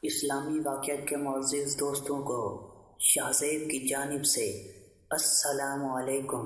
اسلامی واقعات کے معزز دوستوں کو شاہزیب کی جانب سے السلام علیکم۔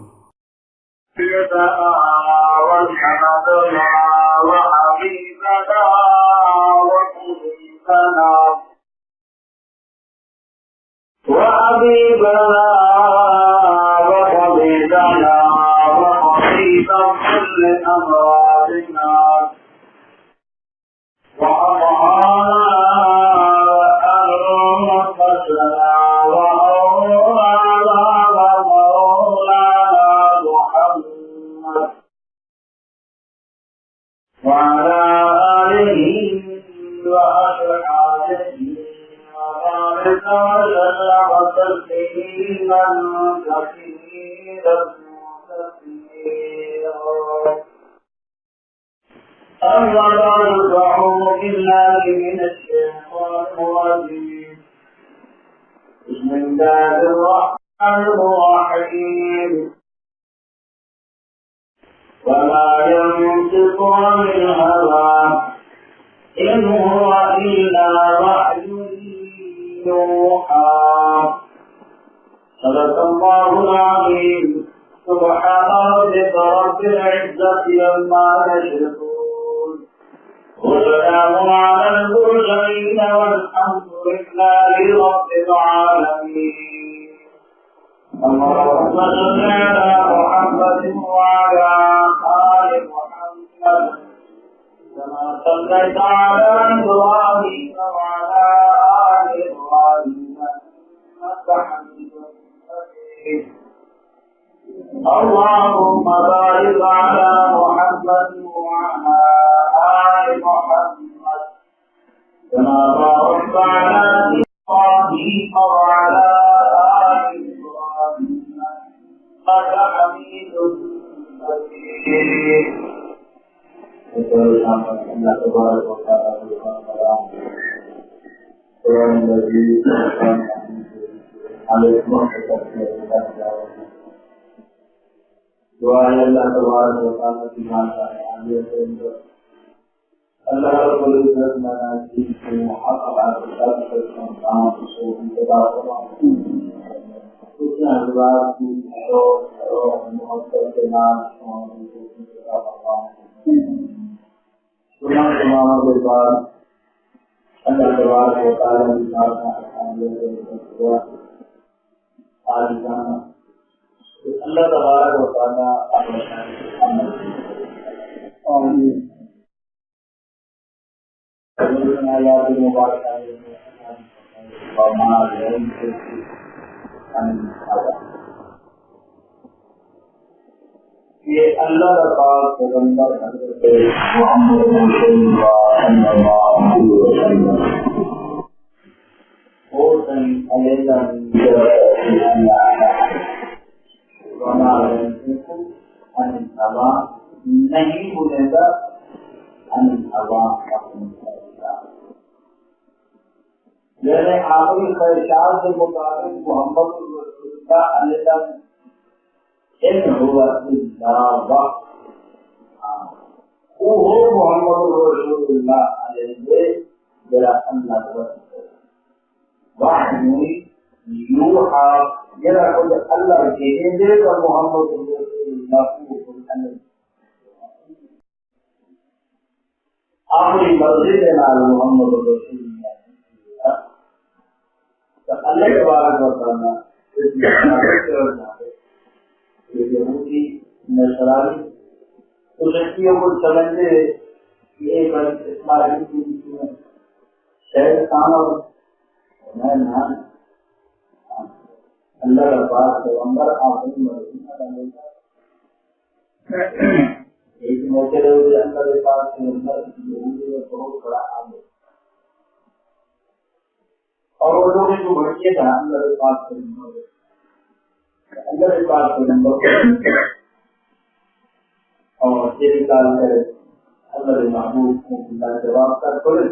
بسم الله الرحمن الرحيم وما ينطق عن الهوى إن هو إلا وحي يوحى صدق الله العظيم سبحان ربك رب العزة عما يصفون وسلام على المرسلين والحمد لله رب العالمين اللهم صل على محمد وعلى آل محمد كما صليت على إبراهيم وعلى آل إبراهيم إنك حميد مجيد اللهم بارك على محمد وعلى آل محمد كما باركت على إبراهيم وعلى آل إبراهيم إنك حميد مجيد اللہ تبارک و تعالی قرآن مجید علیکم دعا ہے اللہ تبارک و تعالی کی مانتا ہے اللہ رب العزت مناجی سے محققات سب سے کام سے انتظار فرمائے اس نے حضرات کی محبت کے نام سنا تمام کے بعد اللہ تبارک و تعالی کی مانتا ہے آج جانا اللہ تبارک و تعالی آمین آیات مبارکہ یہ اللہ کا پاک پیغمبر حضرت محمد صلی اللہ علیہ وسلم وہ سن علیہ نہیں بولے گا یعنی آخری خواہشات کے مطابق محمد رسول اللہ علیہ ان ہوا وہ محمد رسول اللہ علیہ جرا اللہ یوحا جرا خود اللہ کے دے اور محمد رسول اللہ کو آخری مرضی کے نال محمد رسول اللہ اللہ کے بارے میں بتانا یہودی نصرانی کشتیوں کو سمجھتے یہ اسماعیل کی شہر خان اور میں نام اللہ کا پاک پیغمبر آخری مرضی ایک موقع رہے اندر پاک کے اندر یہودی میں بہت بڑا عامل اور وہ لوگ جو بڑھتے تھا اندر پاک کے اندر پاک کے نمبر اور یہ نکال کر اللہ محبوب کو جواب کر پڑے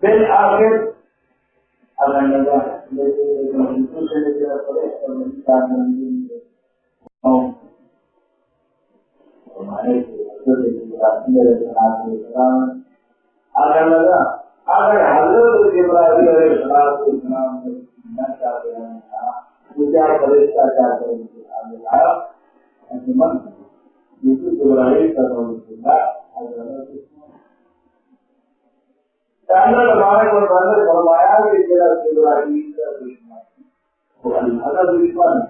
پھر آخر اللہ نظر سے لے کر پڑے اور ہمارے اگر لگا اگر حضرت اللہ تبارک و تعالیٰ نے فرمایا کہ تیرا ابراہیم کا دشمن وہ اللہ کا دشمن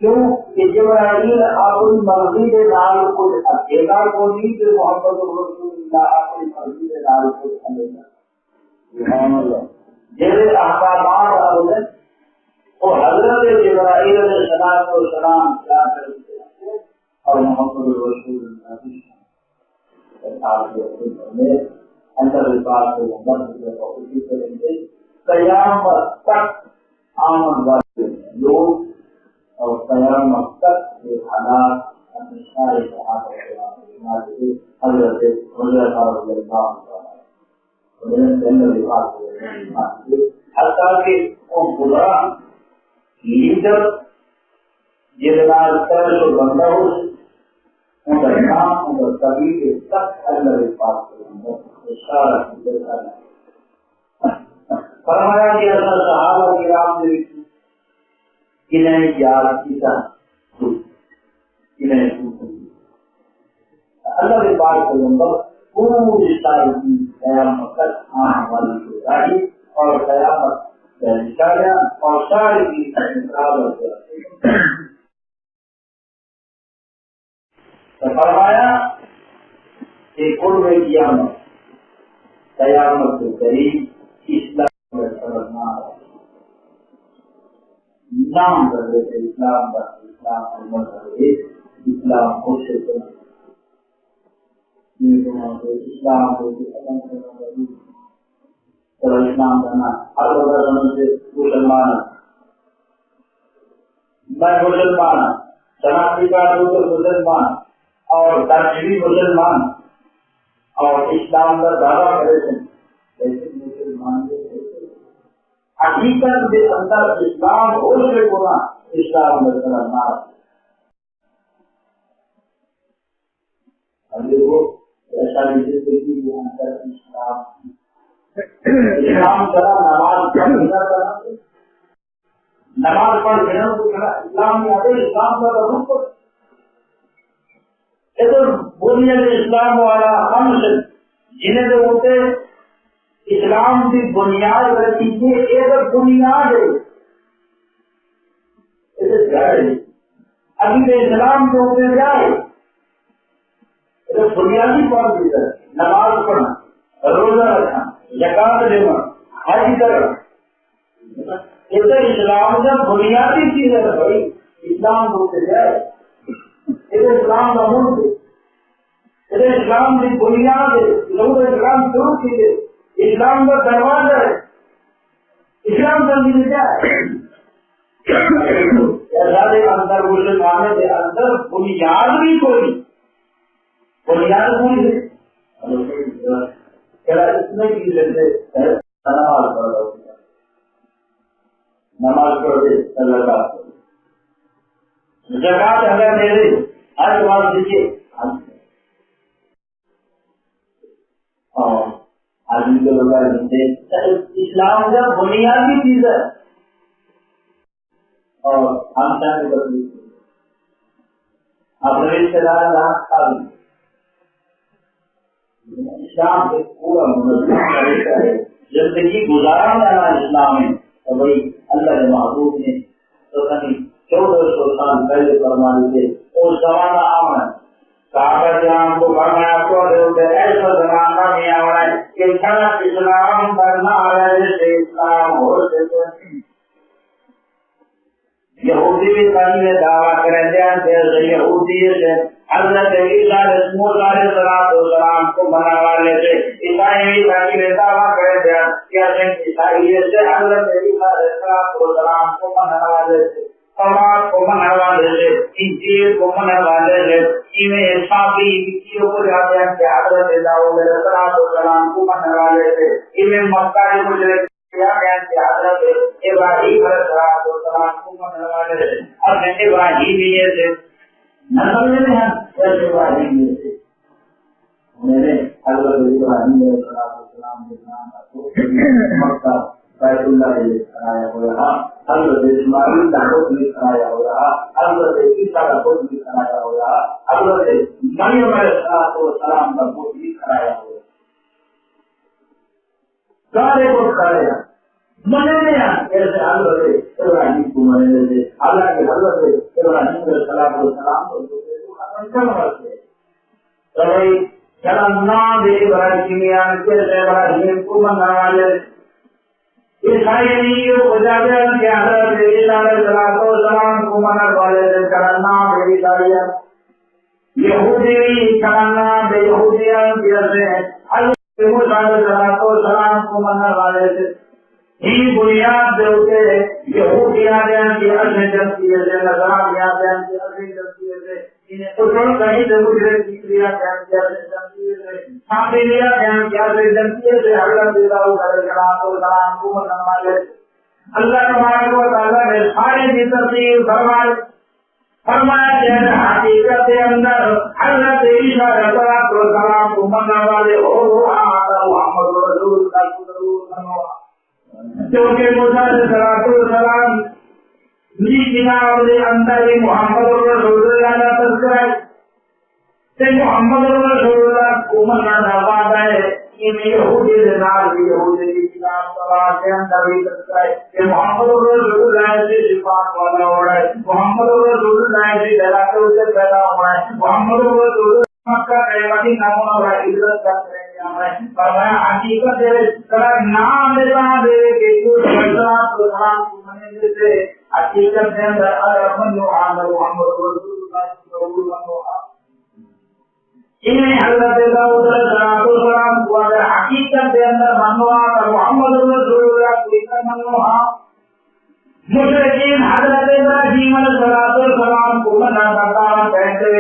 کیوں کہ جبرائیل اپنی مرضی کے نال کچھ اکیلا کو نہیں کہ محمد رسول اللہ اپنی مرضی کے نال کچھ اکیلا جیسے احکامات والے وہ حضرت جبرائیل علیہ السلام کیا کرتے ہیں اور محمد رسول اللہ اندر بات اسی طرح سے قیامت تک آمد والے لوگ اور قیامت تک یہ حالات اپنے سارے صحابہ حضرت حتیٰ کہ وہ برا لیڈر جنرال کر جو بندہ ہو ان کا نام ان کا کبھی کے تک اللہ کے پاس اشارہ فرمایا کہ اللہ صحابہ کرام نے انہیں یاد کیا انہیں اللہ کے پاس پیغمبر پوری ساری قیامت تک آنے والی گزاری اور قیامت کا نشانہ اور ساری کی فرمایا کہ قرب قیامت قیامت کے قریب اسلام میں سمجھنا نام کر دیتے اسلام کا اسلام اسلام خود سے اسلام کو اسلام کرنا ہر سے مسلمان میں مسلمان شناختی کارڈ ہو تو مسلمان اور ترجیحی مسلمان اور اسلام کا دعویٰ کرے تھے مسلمان حقیقت کے اندر اسلام ہو سے گنا اسلام میں کرنا ایسا زندگی کے اندر اسلام کرا نماز کرنا نماز پڑھ دینا اسلام میں آگے اسلام کا رخ بنیاد اسلام والا ہم جنہیں تو ہوتے اسلام کی بنیاد رکھی یہ بنیاد ہے ابھی تو اسلام کے اوپر جائے بنیادی پالیسی ہے نماز پڑھنا روزہ رکھنا زکات دینا حج کرنا یہ اسلام کا بنیادی چیز ہے بھائی اسلام کے اوپر جائے اسلام کا ملک ہے اسلام کی بنیاد ہے لوگ اسلام شروع کیے اسلام کا دروازہ ہے اسلام کا دین کیا ہے اندر مسلمانوں کے اندر بنیاد بھی کوئی بنیاد کوئی اتنے کی جیسے نماز پڑھ دے اللہ زکات اگر میرے ہر جواب دیجیے آدمی کو لگا اسلام کا بنیادی چیز ہے اور ہم چاہتے بدلی اپنے رشتے دار رات کھا لیں اسلام سے پورا طریقہ ہے زندگی گزارا جانا اسلام ہے اور بھائی اللہ کے محبوب نے تو 1400 سال پہلے فرمانے تھے اس زمانہ آمن کاغذ جان کو فرمایا تو ایسا زمانہ نہیں آ رہا ہے کہ اسلام کرنا آ رہا ہے جیسے اسلام ہو سکے یہودی بھی کرنے دعویٰ کریں جیسے یہودی سے حضرت عیسیٰ علیہ السلام کو بنا والے تھے عیسائی بھی دعویٰ کریں کہ عیسائی سے حضرت عیسیٰ علیہ السلام کو بنا والے تھے توراۃ کو بنا والے تھے انجیل کو بنا والے تھے انہیں صافی کیوں کو جاتے ہیں کہ حضرت داؤد علیہ السلام کو بنا والے تھے انہیں مکہ کے مشرک کیا کہ حضرت ابراہیم علیہ السلام کو بنا والے تھے اور ابراہیمیے سے نسل میں ہیں جیسے ابراہیمیے سے میرے حضرت ابراہیم علیہ السلام کے نام مکہ بیت اللہ کرایا ہو رہا حضرت اسماعیل کا خود بھی کرایا ہو رہا حضرت عیسیٰ کا خود بھی کرایا ہو رہا حضرت مریم علیہ السلام کا خود بھی کرایا ہو رہا سارے کو کھڑے ہیں مننے ہیں کیسے حضرت ابراہیم کو مننے تھے اللہ کے حضرت ابراہیم علیہ السلام کو ختم کرنا تھے تو کرنا بے ابراہیمیان کیسے ابراہیم کو مننے والے عیسائیوں کو جاتے ہیں کہ حضرت عیسیٰ علیہ السلام کو مننے والے تھے کرنا بے عیسائیہ یہودی کرنا بے یہودیان کیسے حضرت موسیٰ علیہ السلام کو مننے والے تھے ہی بنیاد دے ہوتے یہودیاں کی اصل جنسیے سے نصرانیاں کی اصل جنسیے سے انہیں کچھ کہیں سے مجھے کیا جنسیے سے ساملیہ کی اصل جنسیے سے حضرت داؤد علیہ السلام کو مننے والے اللہ تبارک و تعالیٰ نے ساری کی تفصیل فرمایا کہ حقیقت کے اندر حضرت عیسیٰ علیہ السلام کو مننے والے محمد رسول اللہ ضرور کیونکہ موسیٰ علیہ السلام جی جناب کے اندر ہی محمد رسول اللہ کا تذکرہ ہے کہ محمد رسول اللہ کو مننا وعدہ ہے ان یہودی کے نال بھی یہودی کی کتاب تورات کے اندر بھی تذکرہ ہے کہ محمد رسول اللہ سے صفات والا ہو رہا ہے محمد رسول اللہ سے دلالت سے پیدا ہو رہا ہے محمد رسول اللہ مکہ کے مدینہ منورہ ہجرت کرتے ہیں فرمایا حقیقت نام دیتا دے کہ السلام کو مننے سے حقیقت کے اندر محمد رسول اللہ انہیں حضرت داؤد علیہ السلام کو اگر حقیقت کے اندر منوا تو محمد رسول اللہ کو منوا مشرکین حضرت ابراہیم علیہ السلام کو منا کرتا کہتے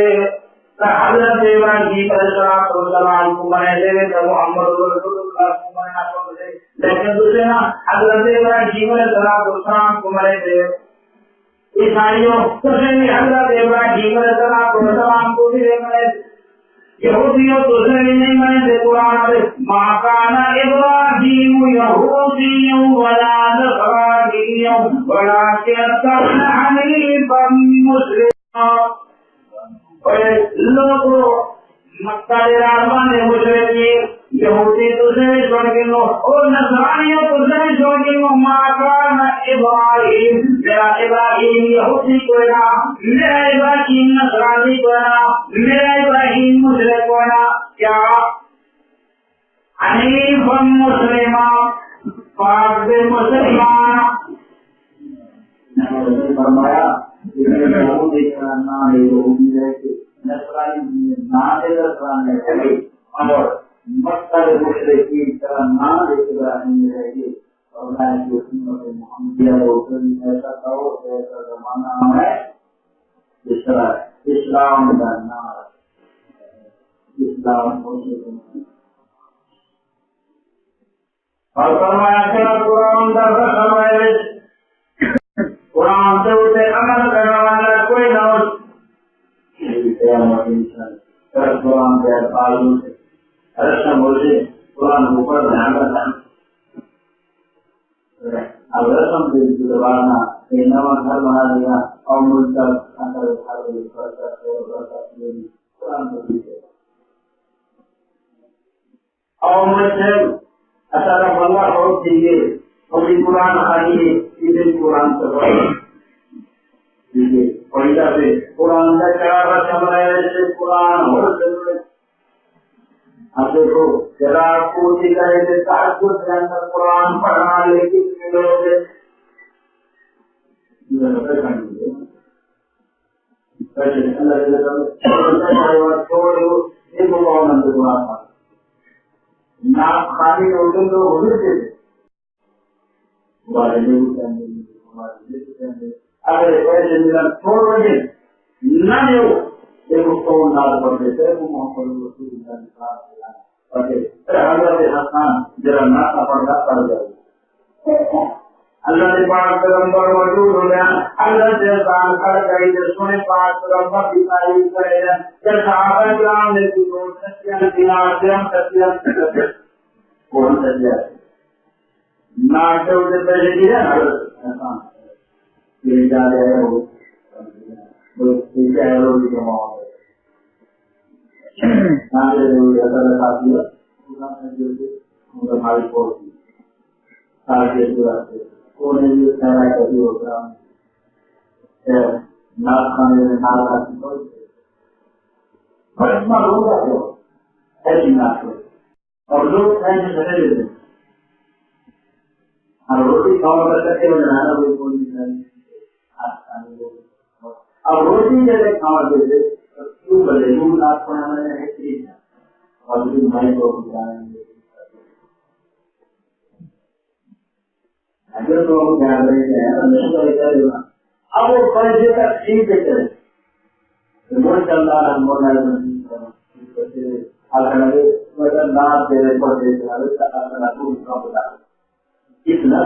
حضرت ابراہیم علیہ السلام کو منے دے تو محمد رسول اللہ کو منا کرتے لیکن دوسرے نا حضرت ابراہیم علیہ السلام کو منے دے عیسائیوں دوسرے حضرت ابراہیم علیہ السلام کو بھی منے یہودیوں دوسرے نہیں منے دے قرآن میں ما کان ابراہیم یہودی ولا نصرانی ولکن کان حنیفا مسلما لوگوں مکہ کے مشرکین یہودی دوسرے چھوڑ کے لو اور نصرانیوں دوسرے چھوڑ کے لو ما کان ابراہیم میرا ابراہیم یہودی کو نہ میرا ابراہیم نصرانی کو نہ میرا ابراہیم مشرک کو نہ کیا حنیفا مسلما پاک مسلمان فرمایا یہودی کا نام یہودی ہے کہ نصرانی نام نصرانی ہے اور مکہ کے مشرکین کا نام ابراہیم ہے کہ اور میں جو سنت محمدیہ کو ایسا کہو ایسا زمانہ ہے جس طرح اسلام کا نام اسلام اور فرمایا کہ قرآن کا فرمایا قرآن سے اسے عمل کرنے والا کوئی نہ ہو قرآن کے الفاظوں سے رسم سے قرآن اوپر دھیان رکھنا اب رسم سے دوبارہ ایک نواں گھر بنا دیا اور ملک قرآن کو پیچھے اور مجھے اچھا بنگلہ بہت چاہیے اور قرآن آئیے قرآن سے پہلا سے قرآن کا کیا رسم ہے قرآن ہو ضرورت اب دیکھو ذرا کوشش کرے تھے تحجد کے اندر قرآن پڑھنا لیکن لوگ خالی ہوتے تو ہوتے تھے اگر ایسے ملن چھوڑ بجے نہ دو ایک کو نال پڑھ دیتے وہ محمد رسول اللہ پڑھے حضرت حسان ذرا ناتا پڑھا پڑھ جائے اللہ نے پاک پیغمبر موجود ہو گیا حضرت حسان کھڑ گئی جو سنے پاک پیغمبر کی تعریف کرے جب صحابہ کرام نے کی دو سچیاں دینار درہم سچیاں کون سچیا ناک سے اسے پہلے دیا حضرت حسان یہ جا رہے ہو آگے کونے بھی سارا کبھی ہوتا ناک کھانے میں نال کھاتی بڑا لوگ آتے ہو ایسی ناک اور لوگ کھائیں چلے لیتے اور روٹی کھاؤ کر سکتے ہو بنانا کوئی کوئی نہیں. اب روٹی جیسے کھانا دیتے کیوں بولے لوگ ناک کھانا ہے اور بھائی کو اگر تو ہم دھیان رہتے ہیں اب وہ پیسے کا ٹھیک ہے چلے چل رہا ہے کتنا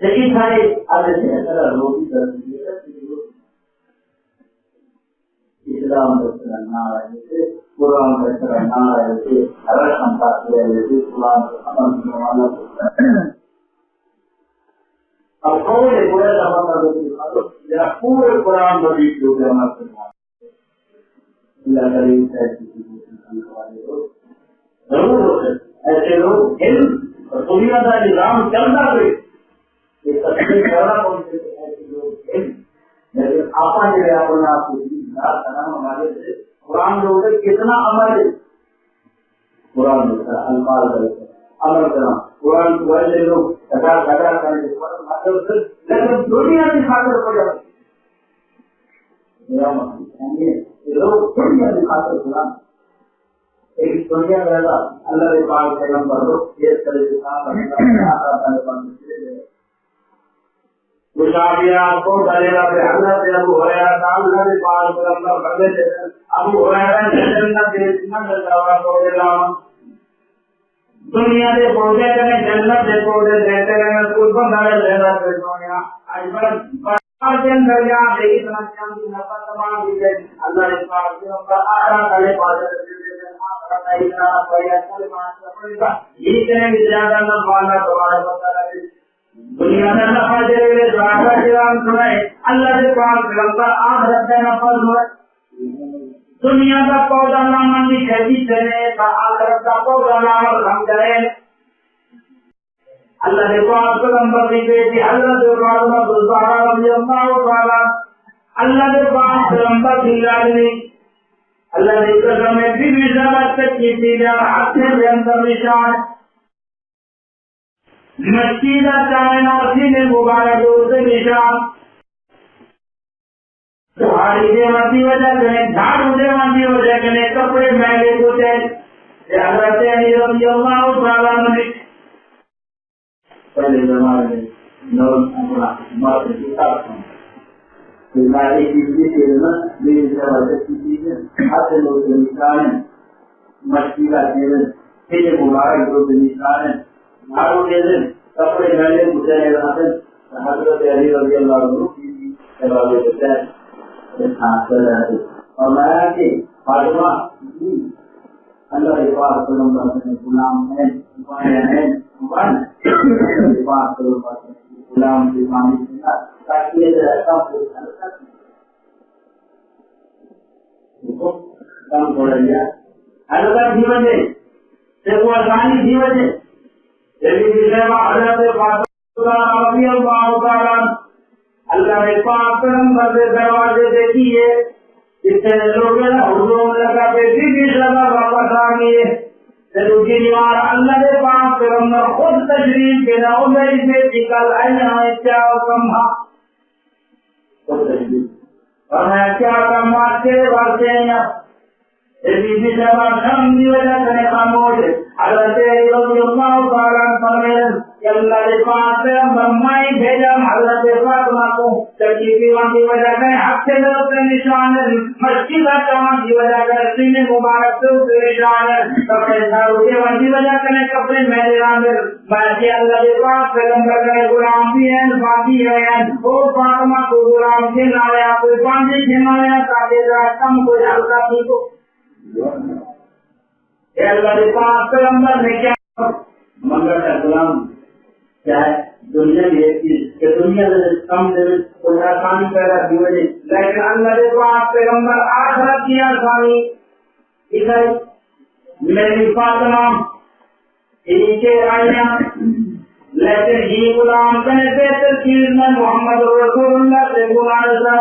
لیکن سارے روٹی کر دیجیے اسلام نہ رہے قرآن نہ رہے رسم کا قرآن والا اب تھوڑے برے پورے قرآن مجید جو ضرور ایسے لوگ دنیا کا نظام چلتا رہے لیکن آپ جو ہے اپنے آپ کو ہمارے قرآن جو ہوتے کتنا عمل ہے قرآن الفاظ عمل کرنا قرآن کو ایسے لوگ لگا کریں لیکن دنیا کی خاطر ہو جاتی لوگ دنیا کی خاطر قرآن ایک دنیا میں اللہ کے پاک پیغمبر لوگ یہ طرح سے مشابہات کو دلیلہ پہ حضرت ابو ہریرہ اللہ کے پاک پیغمبر کرتے تھے ابو ہریرہ جنت کے منزل کا پودے لاؤ دنیا کے پودے میں جنت کے پودے دیتے ہیں کوئی بندہ لینا دنیا آج بڑا دن دریا سے اتنا چاندی نفع تمام دی گئی اللہ کے پاک پیغمبر آرا والے پاس یہ کریں گے زیادہ نہ مانا تمہارا بتا رہے دنیا میں نفع دے رہے اللہ کے پاس پیغمبر آخرت میں نفع ہوئے دنیا کا پودا نام کی کھیتی کرے آخرت کا پودا نام ہم کرے اللہ کے پاس پیغمبر کی بیٹی حضرت اللہ کے پاس پیغمبر کی لازمی اللہ نے قدم میں بھی زیادت کی تھی اپنے کے اندر نشان مسجدہ چاہنا سینے مبارک سے نشان تمہاری دیواتی وجہ سے جھاڑو دیواتی وجہ سے کپڑے میلے ہوتے حضرت علی رضی اللہ تعالیٰ عنہ پہلے زمانے میں نوٹ اپنا مرد کتاب بیماری کی چیز نا میری زبردست کی چیزیں ہاتھ لوگ سے نکالیں مشکلہ چیزیں سینے مبارک لوگ سے نکالیں جھاڑو دے دیں کپڑے میلے گزرے رہتے حضرت علی رضی اللہ عنہ کی جواب دیتے اور میں کہ فاطمہ اللہ کے پاس پیغمبر سے غلام ہیں غلام کی مانی تاکہ یہ کام کام ہو رہی ہے حضرت کی وجہ سے وہ آسانی کی وجہ حضرت رضی اللہ تعالیٰ اللہ نے پاک پیغمبر کے دروازے دیکھیے جس سے لوگ حضور لگا پہ بھی سزا واپس آ گئے دوسری بار اللہ کے پاک پیغمبر خود تشریف کے نام سے نکل آئے کیا کم اور میں کیا کم تیرے واسطے وجہ سے خاموش حضرت رضی اللہ تعالیٰ اللہ کے پاس پیغمبر میں بھیجا حضرت فاطمہ کو تکلیفوں کی وجہ سے ہاتھ سے نشان مسجد چاند کی وجہ سے سینے مبارک سے نشان کپڑے جھاڑو دیوان کی وجہ سے کپڑے میرے نام باقی اللہ کے پاس پیغمبر کا غلام بھی ہیں باقی ہیں وہ فاطمہ کو غلام کے نارے آپ باندھی کے نارے تاکہ کم کو ہلکا بھی کو اللہ کے پاس پیغمبر نے کیا مگر کا غلام کیا ہے دنیا کی ایک چیز کہ دنیا میں کم دے کوئی آسانی پیدا کی وجہ لیکن اللہ کے پاس پیغمبر آخرت کی آسانی میری فاطمہ ٹھیک ہے آیا لیکن یہ غلام کہتے تفسیر میں محمد رسول اللہ سے گزارا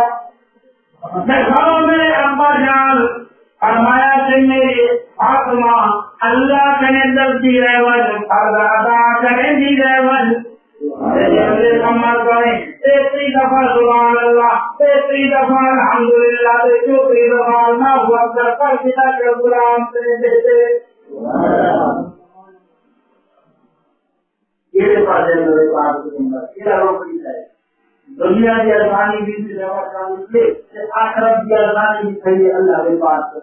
میں گھروں میں ابا جان فرمایا کہ میری فاطمہ اللہ کے درجی رہون فرض ادا کریں دی رہون محمد کریں 33 دفعہ سبحان اللہ 33 دفعہ الحمدللہ 34 دفعہ اللہ اکبر کر دیا کہ غلام سے دیتے یہ بات ہے میرے پاس کیا روکی ہے دنیا کی آسانی بھی سے آخرت کی آسانی بھی صحیح اللہ کے پاس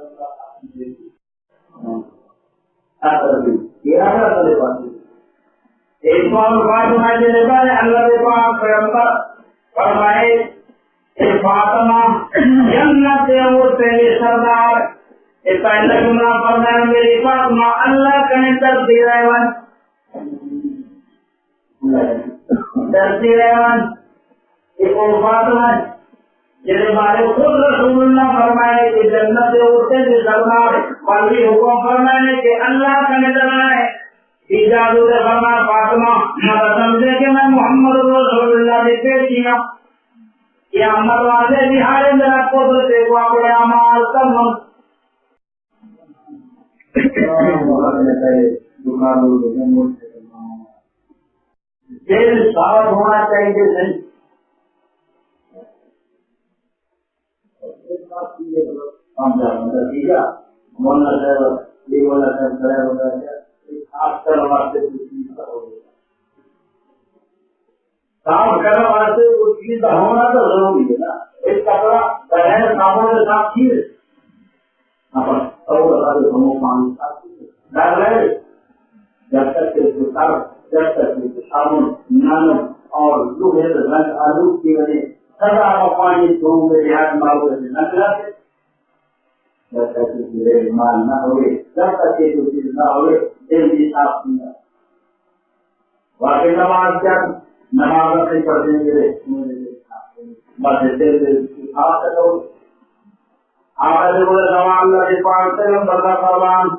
ایک اور بات سنائی دینے پر اللہ کے پاس پیغمبر فرمائے فاطمہ جنت وہ تیرے سردار پہلے گناہ فرمائے میری فاطمہ اللہ کہیں درتی رہون درتی رہون ایک اور بات ہے جیسے ہمارے خود رسول اللہ فرمائے کہ جنت سے اٹھتے تھے سردار بلکہ حکم فرمائے کہ اللہ کا نظر ہے ایجاد سے فرمایا فاطمہ نہ سمجھے کہ میں محمد رسول اللہ کی بیٹی ہوں یہ امر والے بہارے میرا قدرت کو اپنے اعمال کرنا دل صاف ہونا چاہیے نہیں صاف کرنے واسطے اس چیز کا ہونا تو ضروری ہے نا ایک کپڑا بغیر صابن کے صاف چیز جب تک کہ صابن نرم اور لوہے رنگ آلود کی وجہ سدا کا پانی دھوؤں گے دیہات مارو سے نہ کراتے جب تک کہ مال نہ ہوئے جب تک کہ کوئی چیز نہ ہوئے دل بھی صاف نہیں ہے واقعی نماز کیا نماز اپنے پڑھنے کے لیے بس دل صاف کرو آپ ایسے بولے زمان اللہ کے پاس سے بندہ فرمان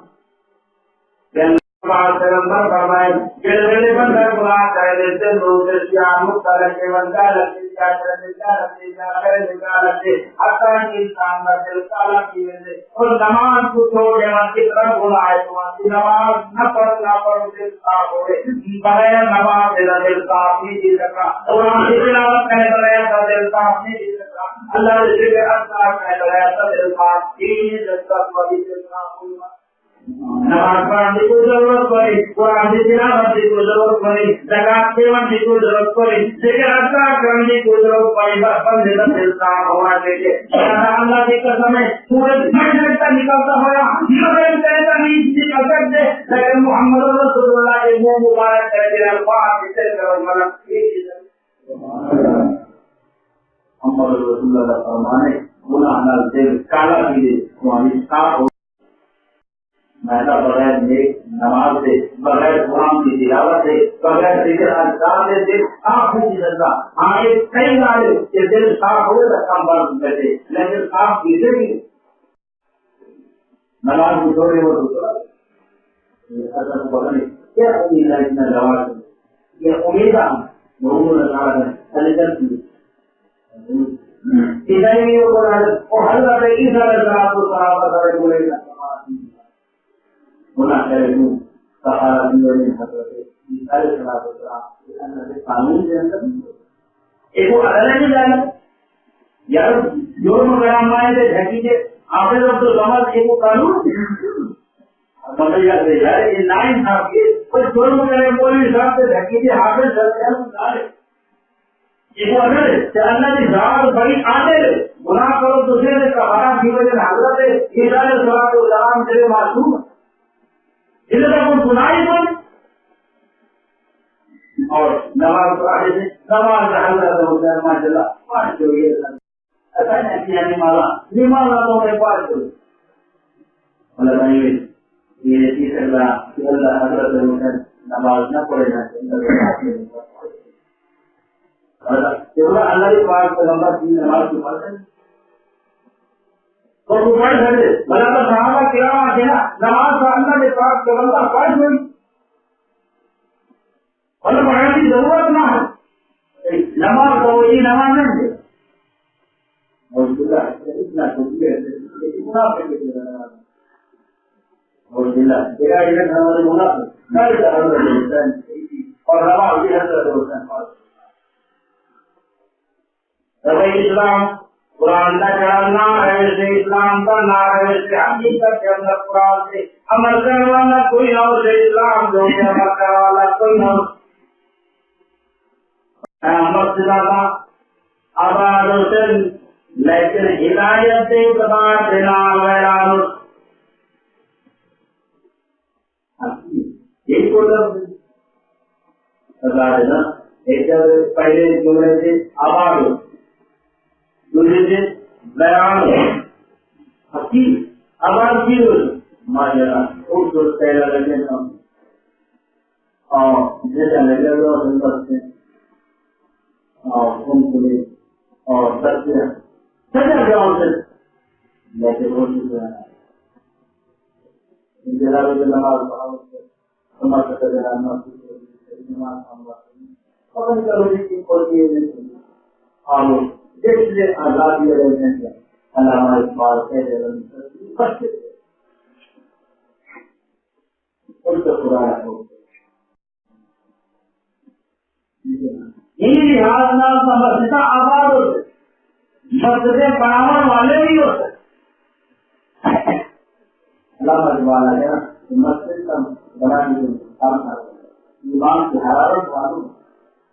پیغمبر فرمائے میرے بندہ گناہ کر دیتے لوگ مختلف کے بندہ لگتے کیا کرتے کیا رکھتے کیا کرتے کیا رکھتے حتیٰ کہ انسان کا دل کالا کیے تھے اور نماز کو چھوڑے وہاں کی طرف گناہ ہے تمہاری نماز نہ پڑھ دل صاف ہو گئے بغیر نماز دل صاف نہیں دے سکا قرآن کی تلاوت کرنے بغیر دل صاف نہیں دے سکا اللہ کے ذکر اذکار کرنے بغیر دل صاف تین جذبات والی دل صاف ہوگا نماز پڑھنے کی ضرورت پڑی قرآن کی تلاوت کی ضرورت پڑی زکات دینے کی ضرورت پڑی ذکر اذکار کرنے کی ضرورت پڑی بندے کا دل صاف ہونا چاہیے اللہ کی قسم ہے سورج کا نکلتا ہوا مگر کہتا نہیں نکل سکتے لیکن محمد رسول اللہ کے منہ مبارک کہتے ہیں الفاظ سے کرو محمد رسول اللہ فرمانے گناہ نہ دل کالا کیے تمہاری صاف ہو میرا بغیر نیک نماز سے بغیر قرآن کی تلاوت سے بغیر ذکر اذکار سے دل صاف نہیں سکتا ہاں یہ کئی بار کہ دل صاف ہوئے تو کم بار کرتے لیکن صاف کیسے بھی نماز کو چھوڑے وہ دوسرا کیا امید ہے اتنا جواب یہ امید ہے محمد بولے گا گناہ کرے ہوں سہارا دینے حضرت سارے قانون کے اندر ایک وہ عدالت میں جانا یار جرم کرام آئے تھے جھکی کے آپ نے تو سمجھ ایک وہ قانون مطلب یار یہ نائن صاحب کے کوئی جرم کرے کوئی حساب سے جھکی کے حافظ چلتے ہیں ایک وہ عدالت کہ اللہ کی ذات بڑی آنے گناہ کرو دوسرے سے کہا کی وجہ حضرت ادارے صلاح السلام تیرے معصوم جسے کا کوئی سنائی کون اور نماز کو آگے سے نماز حضرت ہوتا ہے ماشاء اللہ پانچ جو یہ ایسا نہیں کیا نماز تو میں پانچ جو اللہ نہیں یہ چیز اللہ کہ اللہ حضرت ہوتا ہے نماز نہ پڑھے نہ اللہ کے پاس پیغمبر کی نماز کی پڑھتے ہیں تو پڑھ سکتے بلا تو صحابہ کرام آتے نا نماز کا اللہ کے پاس پیغمبر پڑھ ہوئی اور پڑھنے کی ضرورت نہ ہے نماز کو وہی نماز نہیں دے اور اتنا اور اسلام قرآن کا چڑھنا ہے ویسے اسلام کا نہ ہے ویسے حقیقت کے اندر قرآن سے عمل کرنے والا کوئی نہ اسے اسلام جو عمل کرنے والا کوئی نہ مسجد کا آباد حسین لیکن ہدایت اعتبار دینا ویران یہ کو نا ایک پہلے جملے سے آباد دوسرے سے بیان حقیق آباد کی ماجرا اردو پہلا لگے اور جیسا لگے گا اور ان کے لیے اور سجا جاؤں سے لیکن وہ نماز آزادی علامہ اقبال لحاظ مسجد آباد ہوتے مسجدیں بنانے والے بھی ہوتے علامہ اقبال ہے نا مسجد کا بنانے کے کام کرتے ایمان کی حرارت معلوم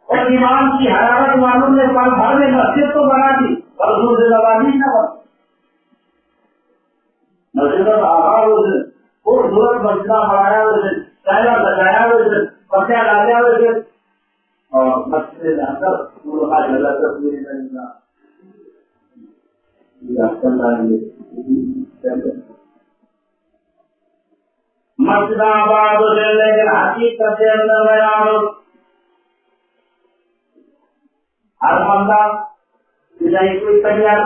اور ایمان کی حرارت معلوم نے پل بھر میں مسجد تو بنا دی پر اس سے لگانی نہ بن مسجد کا آباد ہوتے وہ ضرورت مسجدہ بنایا ہوتے پہلا بچایا ہوتے پکیا ڈالیا ہوتے اور مسجد کے اندر پورا جگہ تصویر مسجد آباد ہوتے لیکن حقیقت کے اندر بیان ہر بندہ کوئی تیار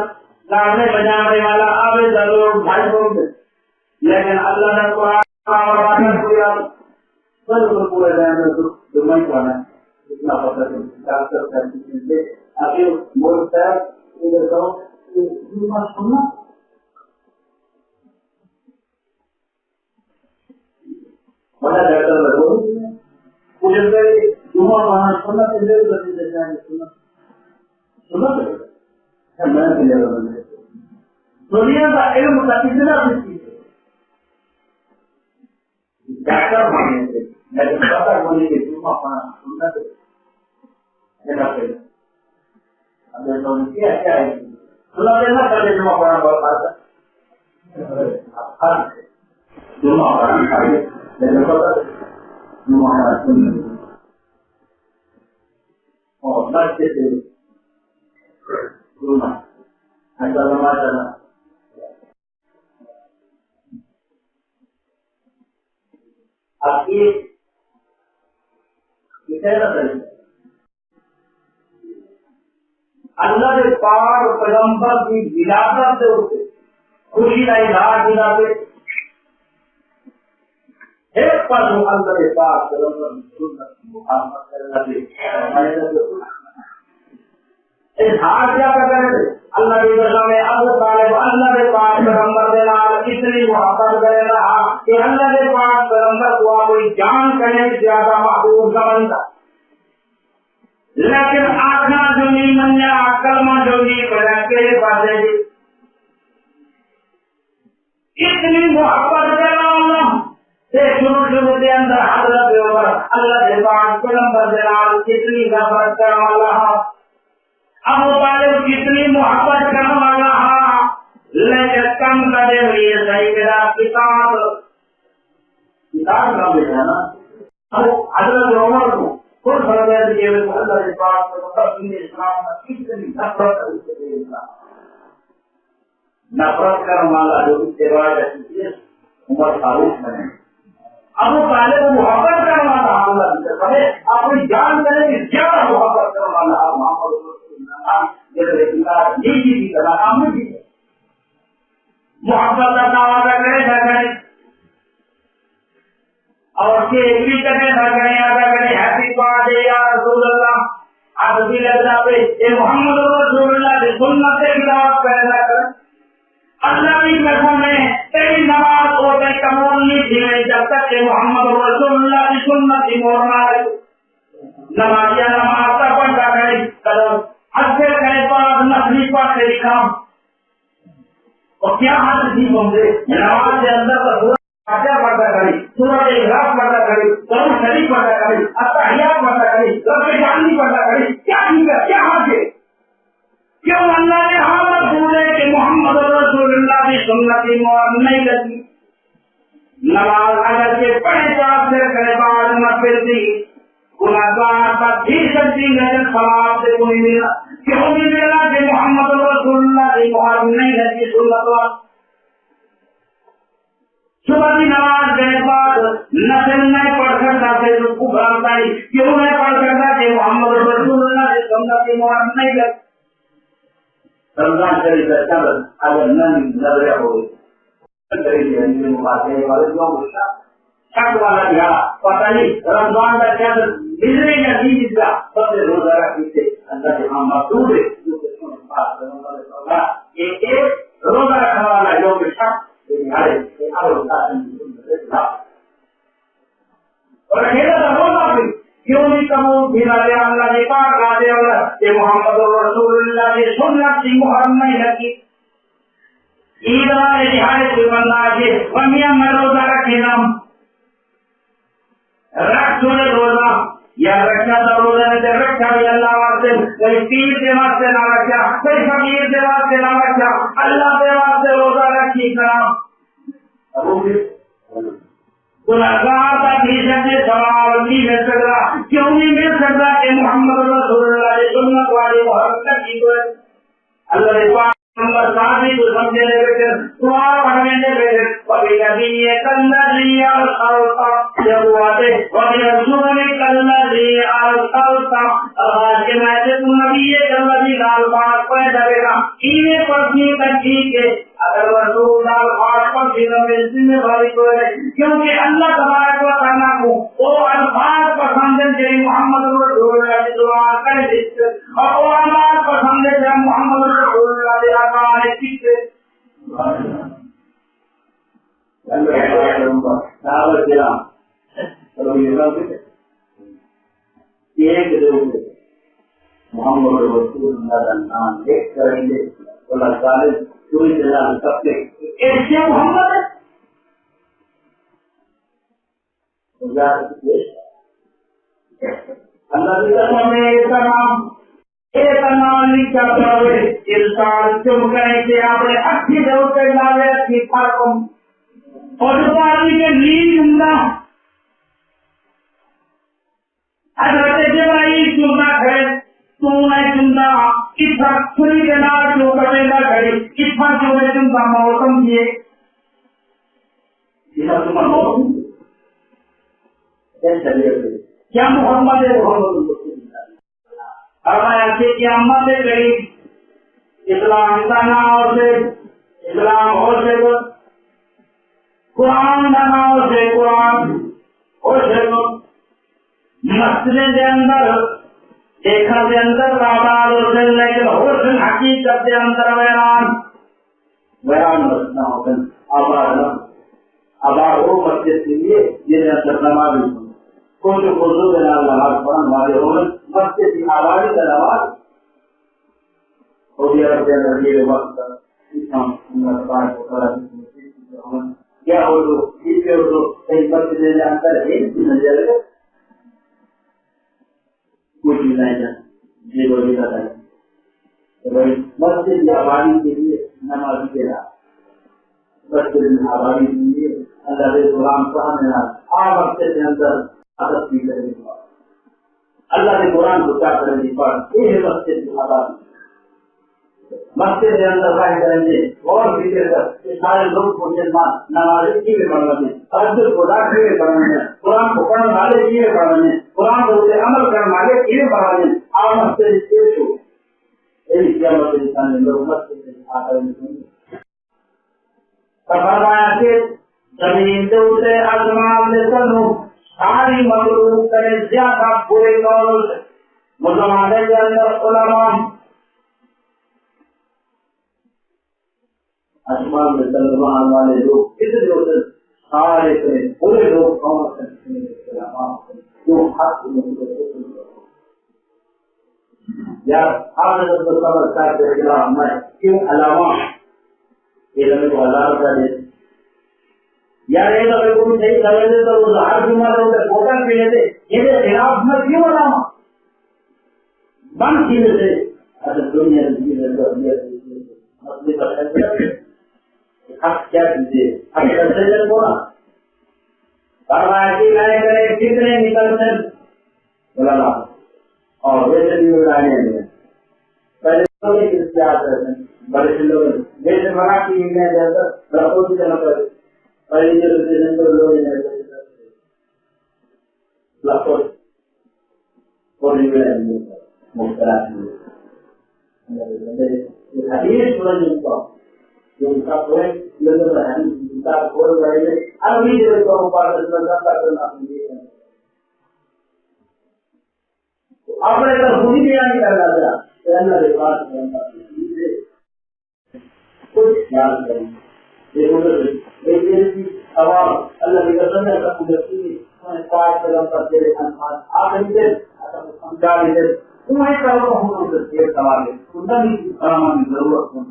گانے بجانے والا آبے ضرور بھائی بول دے لیکن اللہ نے قرآن پورے دماغ بنا اتنا پتہ ابھی بولتا ہے سننا بڑا بہتر لگو مجھے جمعہ وہاں سننا دنیا کا علم کا کتنا ڈاکٹر بننے سے لیکن پتہ ہونے کے جمعہ پڑھنا سننا کیا ہے سنا دینا پہلے جمعہ پڑھنا بہت آتا جمعہ پڑھنا چاہیے لیکن پتہ جمعہ پڑھنا سننا اور بچے سے جمعہ ایسا لمبا چلا اب یہ اللہ کے پاک پیغمبر کی ولادت سے ہوتے خوشی کا اظہار دلاتے ایک پر اللہ کے پاک پیغمبر اظہار کیا کر رہے تھے اللہ کی قسم میں ابو طالب اللہ کے پاک پیغمبر کے نال اتنی محبت کر رہا کہ اللہ کے پاک پیغمبر کو کوئی جان کرنے سے زیادہ محبوب سمجھتا لیکن آخنا جو نہیں منیا کلمہ جو نہیں پڑھا کے پاس اتنی محبت کر رہا شروع کے اندر حضرت اللہ کے پاک پیغمبر کے نال کتنی نفرت کرنے والا ابو طالب کتنی محبت کرنے والا لیکن کم کرے ہوئے صحیح میرا کتاب کا بیٹا نا حضرت عمر کو خود فرمایا کہ اللہ کے پاک اسلام کا کتنی نفرت کرنے والا جو اتباع ہے عمر فاروق بنے ابو طالب محبت کرنے والا اللہ کی طرف ہے اپنی جان کرے کہ زیادہ محبت کرنے والا محمد محبت کا دعویٰ کرے نہ کرے اور کیک بھی کٹے نہ کریں ادا کریں ہیپی برتھڈے یا رسول اللہ آپ بھی لگتا پہ یہ محمد رسول اللہ کی سنت سے خلاف پیدا کر اللہ کی قسم ہے تیری نماز اور تیری قبول نہیں تھی جب تک کہ محمد رسول اللہ کی سنت کی مور نہ رہے نمازیہ نماز کا پڑھا کرے قدم حد سے کرے پاس نفلی پڑھ سے کام اور کیا حد تھی ہوں نماز کے اندر تو فاتحہ پڑھتا کری سورۃ اخلاص پڑھتا کری درود شریف پڑھتا کری اتحیات پڑھتا کری رب جانی پڑھتا کری کیا ٹھیک ہے کیا حق ہے کیوں اللہ نے ہاں مقصود ہے کہ محمد رسول اللہ کی سنت مور نہیں لگی نماز اگر کے پڑھے تو آپ سے کرے بعد نہ پھرتی گناہگار پر بھی سکتی لیکن ثواب سے کوئی ملا کیوں نہیں ملا کہ محمد رسول اللہ کی مور نہیں لگی سنت وار صبح کی نماز کے بعد نفل نہیں پڑھ سکتا پھر رکوع کرتا ہی کیوں نہیں پڑھ سکتا کہ محمد رسول اللہ کی سنت کی مہر نہیں لگ رمضان شریف کا چل اگر نظر ہوئی شک والا گیا پتہ نہیں رمضان کا چل بجلی کا چیز کا سب سے روزہ رکھتے اللہ کے ہاں مقصود ہے روزہ رکھنے والا جو کہ شک اور کیوں نہیں قبول بنا دے اللہ نے پاک لا دے کہ محمد رسول اللہ کی سنت کی مہر نہیں لگی عید والے دہاڑے سے بندہ کے بنیا میں روزہ رکھے نام رکھ چھوڑے روزہ یا رکھا تو روزہ نہیں رکھا بھی اللہ واسطے کوئی پیر کے واسطے نہ رکھا کوئی فقیر کے واسطے نہ رکھا اللہ کے واسطے روزہ رکھی کرام گناہگار کا بھیجن سے سوال نہیں مل سکتا کیوں نہیں مل سکتا کہ محمد رسول اللہ کی سنت والی محبت کی کوئی اللہ نے پاک نمبر 7 کو سمجھنے بیٹھے دعا پڑھنے بیٹھے وبی نبی کلذی ارسلتا جب آتے وبی رسول کلذی ارسلتا آج کے میں تم نبی کلذی لال پاک پیدا کرا انہیں پڑھنی تنقید کے اگر رسول لال پاک پر ذمہ داری کو ہے کیونکہ اللہ تبارک و تعالیٰ کو وہ الفاظ پسند ہے جو محمد رسول اللہ کی دعا کر دیتے اور وہ الفاظ پسند ہے جو محمد رسول اللہ کی محمد رسول اللہ کا نام ایک کریں گے اللہ تعالی کوئی جلال سب سے ایسے محمد اللہ کی قسم ہے ایک نام ایک نام لکھا کرے انسان چم کریں کہ اپنے اچھی ضرورت کے لاوے اچھی پاکم اور دوباری کے نیند عمدہ حضرت جبرائیل چمنا ہے تو میں چمتا اس وقت چھری کے نار جو کرنے نہ کرے اس وقت جو میں چمتا موسم کیے موسم کیا محمد ہے محمد فرمایا کہ قیامت کے قریب اسلام کا نام سے اسلام ہو سے قرآن کا نام سے قرآن ہو سے مسجد کے اندر دیکھا کے اندر آباد حسن لیکن حسن حقیقت کے اندر ویران رسنا حسن آباد ہو مسجد کے لیے یہ اندر نماز کوئی جو بزرگ نماز پڑھنے والے ہوں مسجد کی آبادی کا نماز سعودی عرب کے اندر یہ وقت کیا ہو تو اس کے کئی مسجد کے اندر ہے نظر کچھ بھی نہیں جی بولی کا مسجد کی آبادی کے لیے نماز کے رہا مسجد کی آبادی کے لیے اللہ کے غلام پڑھنے مسجد کے اندر عادت بھی کرنے کی بات اللہ کے قرآن کو کیا کرنے کی بات یہ ہے مسجد کی آبادی مسجد کے اندر رہ کریں گے اور بھی سارے لوگ مسلمان نمازی کی بھی پڑھنے ہیں تحجد کو ڈاکٹر بھی پڑھنے ہیں قرآن کو پڑھنے والے کی بھی پڑھنے ہیں قرآن کو عمل کرنے والے کی بھی پڑھنے ہیں آپ مسجد پیش ہو یہی کیا مسجد لوگ مسجد سے آ کر فرمایا کہ زمین کے اوپر آسمان سے چلو انتہائی مغلوب کرے زیادہ برے قول سے. مسلمانوں کے اندر علماء اسمان میں ترجمان والے لوگ کتنے ہوتے ہیں؟ سارے پورے لوگ کون سے علماء جو حق میں یار آپ نے تو سمجھتا ہے کہ خلاف میں کیوں علامہ یہ لوگ کو 1000 روپیہ دے یار یہ لوگ کو صحیح سمجھتے تو وہ ہر جمعہ لوگ کوٹا پہ لیتے یہ خلاف میں کیوں علامہ بند کی وجہ سے اچھا دنیا مسئلے پر حق کیا چیزیں حق کرتے ہیں بولا فرمایا کہ نئے کرے کتنے نکلتے بولا اور ویسے بھی اڑانے ہیں پہلے لوگ اختیار کرتے ہیں بڑے سے لوگ جیسے منع کی انڈیا جیسا درخت کی جمع کرے پہلے جو لوگ لاکھوں مختلف حدیث سنن کو جو کا کوئی لوگ ہیں کا کوئی بڑے ابھی جو کو مقابلہ کرنا کرنا اپنے تو خود ہی نہیں کرنا چاہتا کہ اللہ کے پاس کچھ خیال کریں دیکھو سوال اللہ کی قسم ہے سب قدرتی ہے پاک قدم پر تیرے انفاظ آپ دے سمجھا دے تمہیں کرو ہم سے یہ سوال ہے خدا کی کرامت کی ضرورت ہے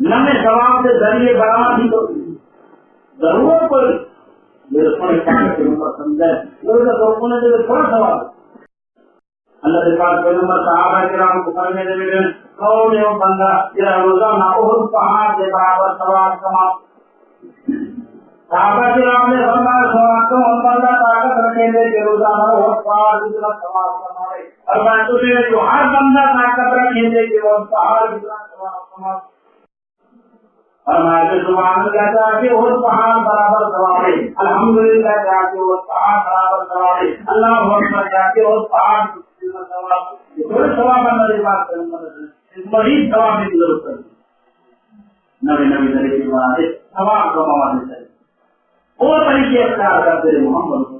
نمے سوال سے ذریعے بنا بھی تو ضرورت پڑی میرے سونے پاک کے اوپر سمجھائے لوگوں کو سونے دے تھوڑا سوال اللہ کے پاس پیغمبر صحابہ کرام کو پڑھنے دے میں کون ہے وہ بندہ جرا روزانہ احد پہاڑ کے برابر ثواب کما صحابہ کرام نے فرمایا ثواب کون بندہ طاقت رکھے دے کہ روزانہ احد پہاڑ جتنا ثواب کمائے اور میں تجھے جو ہر بندہ طاقت رکھے دے کہ وہ پہاڑ جتنا ثواب کمائے اور میں تو سبحان اللہ کہتا کہ وہ پہاڑ برابر ثواب ہے الحمدللہ کہا کہ وہ پہاڑ برابر ثواب ہے اللہ اکبر کہا کہ وہ پہاڑ تھوڑے ثواب اللہ کی بات کریں مزید ثواب کی ضرورت ہے نئے نئے طریقے بناتے ثواب کمانے چاہیے وہ طریقے اختیار کرتے محمد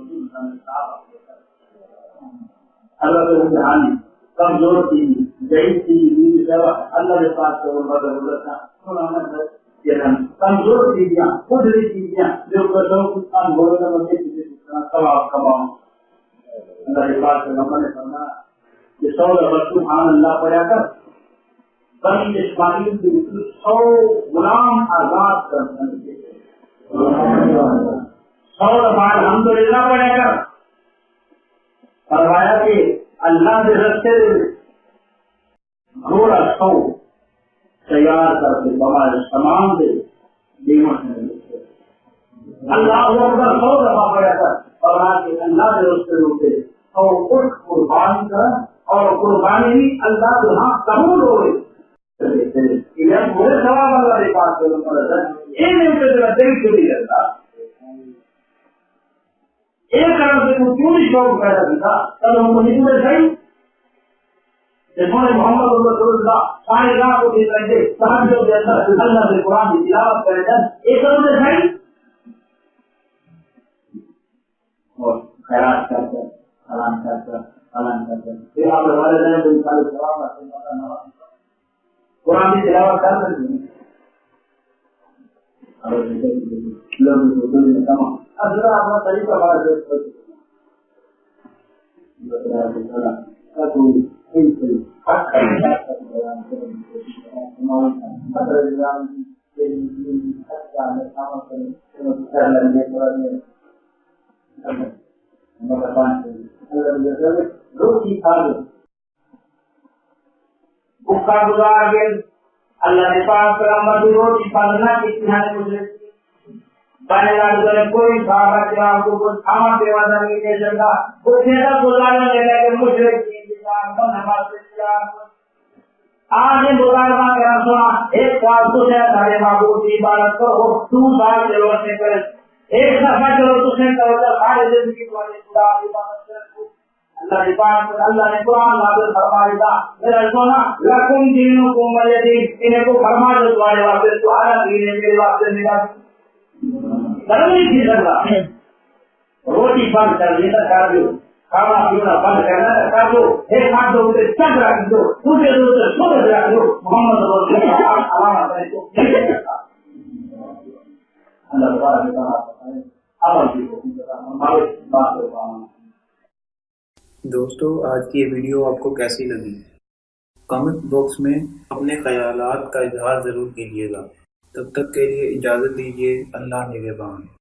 اللہ کے امتحانی کمزور تھی ضعیف تھی اللہ کے پاس کمزور چیزیں خودری چیزیں جو ثواب کماؤں اللہ کے پاس پیغمبر نے فرمایا کہ 100 دفعہ سبحان اللہ پڑھا کر بنی اسماعیل کے 100 غلام آزاد کر سکتے 100 دفعہ الحمدللہ پڑھا کر فرمایا کہ اللہ کے رستے گھوڑا 100 تیار کر کے بغیر سامان دے قیمت میں اللہ اکبر 100 دفعہ پڑھا کر فرمایا کہ اللہ کے رستے روکے اور کچھ قربانی کر اور قربانی بھی اللہ کے ہاں قبول ہو گئی پورے سواب اللہ کے پاس ایک دل چلی جاتا ایک طرف سے کیوں نہیں شوق پیدا کیا تب ہم کو نکلے صحیح محمد رسول اللہ سارے راہ کو بھی کرتے صحابیوں کے اندر اللہ سے قرآن کی تلاوت کرے ایک طرف سے صحیح اور خیرات کرتے سلام کرتے پھر آپ والدین کو انسان جواب قرآن کی تلاوت کر سکتے ہیں اپنا طریقہ روٹی کھا لو بھوکا گزار گئے اللہ کے پاس پیغمبر کی روٹی پالنا کتنی ہے مجھے کوئی صحابہ کرام کو کچھ کھانا پیوانا نہیں دے سکتا کچھ ایسا گزارا لے کہ مجھے آج گزارنا کیا سنا ایک سال تجھے سارے معبود کی عبادت کرو 2 سال چلو سے کرے ایک دفعہ چلو تجھے کرو سارے زندگی تمہاری خدا کی عبادت کرو اللہ کے پاس اللہ نے قرآن نازل فرمایا تھا میرا سونا لکم دینکم ولی دین انہیں کو فرما دو تمہارے واسطے تمہارا دین ہے میرے واسطے میرا نہیں کی سکتا روٹی بند کرنے کا کر دو، کھانا پینا بند کرنا کا کر دو، ایک ہاتھ دو ادھر چند رکھ دو، دوسرے دوسرے سورج رکھ دو، محمد رسول اللہ علامت ہے تو نہیں کرتا۔ اللہ تعالیٰ نے کہا عمل کی ہمارے بات کو پانا۔ دوستو آج کی یہ ویڈیو آپ کو کیسی لگی؟ کامنٹ باکس میں اپنے خیالات کا اظہار ضرور کیجیے گا۔ تب تک کے لیے اجازت دیجیے، اللہ نگہبان۔